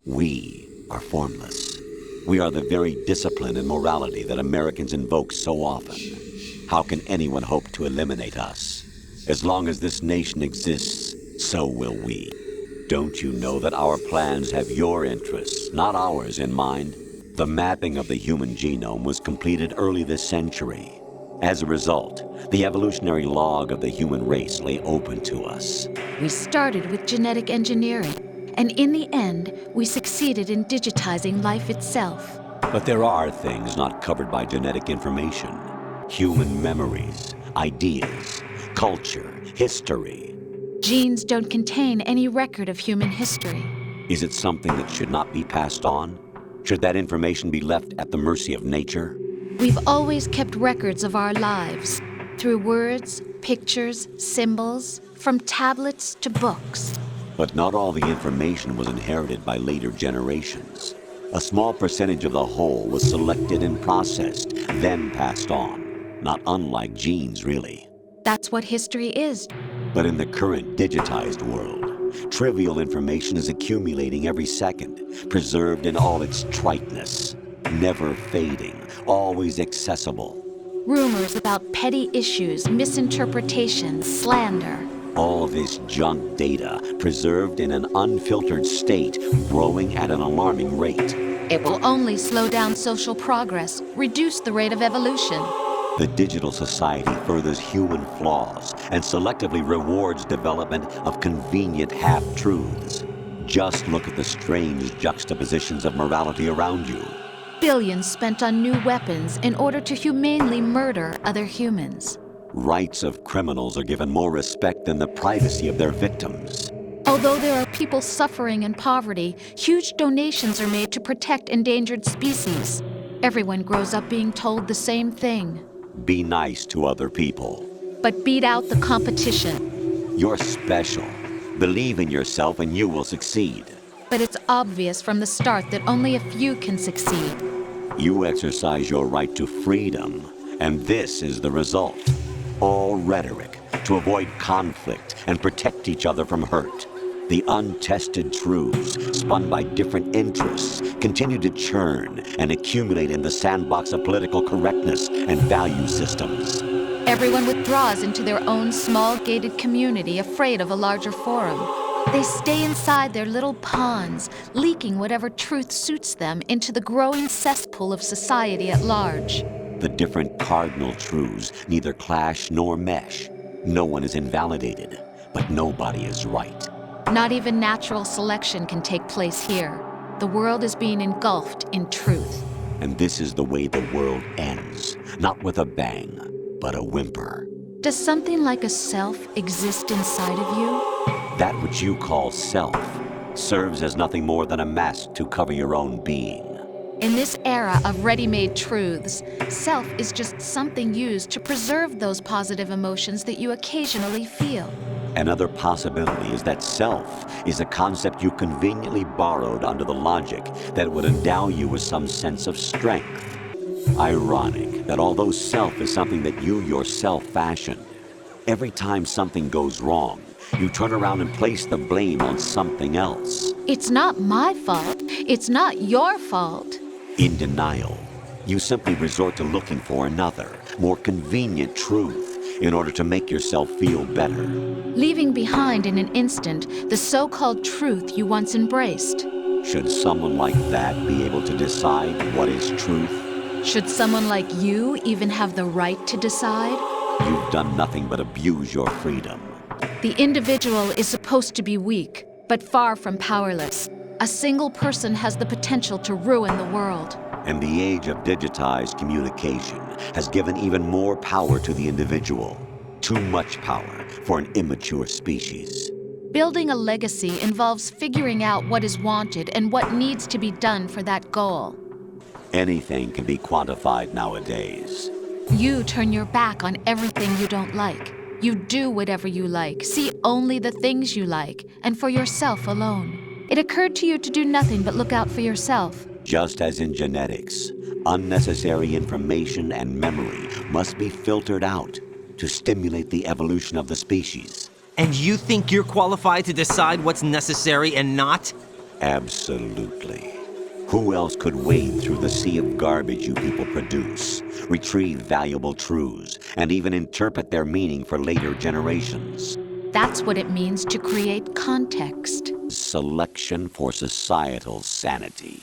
We are formless. We are the very discipline and morality that Americans invoke so often. How can anyone hope to eliminate us? As long as this nation exists, so will we. Don't you know that our plans have your interests, not ours, in mind? The mapping of the human genome was completed early this century. As a result, the evolutionary log of the human race lay open to us. We started with genetic engineering, and in the end, we succeeded in digitizing life itself. But there are things not covered by genetic information. Human memories, ideas, culture, history. Genes don't contain any record of human history. Is it something that should not be passed on? Should that information be left at the mercy of nature? We've always kept records of our lives, through words, pictures, symbols, from tablets to books. But not all the information was inherited by later generations. A small percentage of the whole was selected and processed, then passed on. Not unlike genes, really. That's what history is. But in the current digitized world, trivial information is accumulating every second, preserved in all its triteness, never fading, always accessible. Rumors about petty issues, misinterpretations, slander. All this junk data, preserved in an unfiltered state, growing at an alarming rate. It will only slow down social progress, reduce the rate of evolution. The digital society furthers human flaws and selectively rewards development of convenient half-truths. Just look at the strange juxtapositions of morality around you. Billions spent on new weapons in order to humanely murder other humans. Rights of criminals are given more respect than the privacy of their victims. Although there are people suffering in poverty, huge donations are made to protect endangered species. Everyone grows up being told the same thing. Be nice to other people. But beat out the competition. You're special. Believe in yourself and you will succeed. But it's obvious from the start that only a few can succeed. You exercise your right to freedom, and this is the result. All rhetoric to avoid conflict and protect each other from hurt. The untested truths, spun by different interests, continue to churn and accumulate in the sandbox of political correctness and value systems. Everyone withdraws into their own small gated community, afraid of a larger forum. They stay inside their little ponds, leaking whatever truth suits them into the growing cesspool of society at large. The different cardinal truths neither clash nor mesh. No one is invalidated, but nobody is right. Not even natural selection can take place here. The world is being engulfed in truth. And this is the way the world ends, not with a bang, but a whimper. Does something like a self exist inside of you? That which you call self serves as nothing more than a mask to cover your own being. In this era of ready-made truths, self is just something used to preserve those positive emotions that you occasionally feel. Another possibility is that self is a concept you conveniently borrowed under the logic that would endow you with some sense of strength. Ironic that although self is something that you yourself fashioned, every time something goes wrong, you turn around and place the blame on something else. It's not my fault. It's not your fault. In denial, you simply resort to looking for another, more convenient truth in order to make yourself feel better. Leaving behind in an instant the so-called truth you once embraced. Should someone like that be able to decide what is truth? Should someone like you even have the right to decide? You've done nothing but abuse your freedom. The individual is supposed to be weak, but far from powerless. A single person has the potential to ruin the world. And the age of digitized communication has given even more power to the individual. Too much power for an immature species. Building a legacy involves figuring out what is wanted and what needs to be done for that goal. Anything can be quantified nowadays. You turn your back on everything you don't like. You do whatever you like, see only the things you like, and for yourself alone. It occurred to you to do nothing but look out for yourself. Just as in genetics, unnecessary information and memory must be filtered out to stimulate the evolution of the species. And you think you're qualified to decide what's necessary and not? Absolutely. Who else could wade through the sea of garbage you people produce, retrieve valuable truths, and even interpret their meaning for later generations? That's what it means to create context. Selection for societal sanity.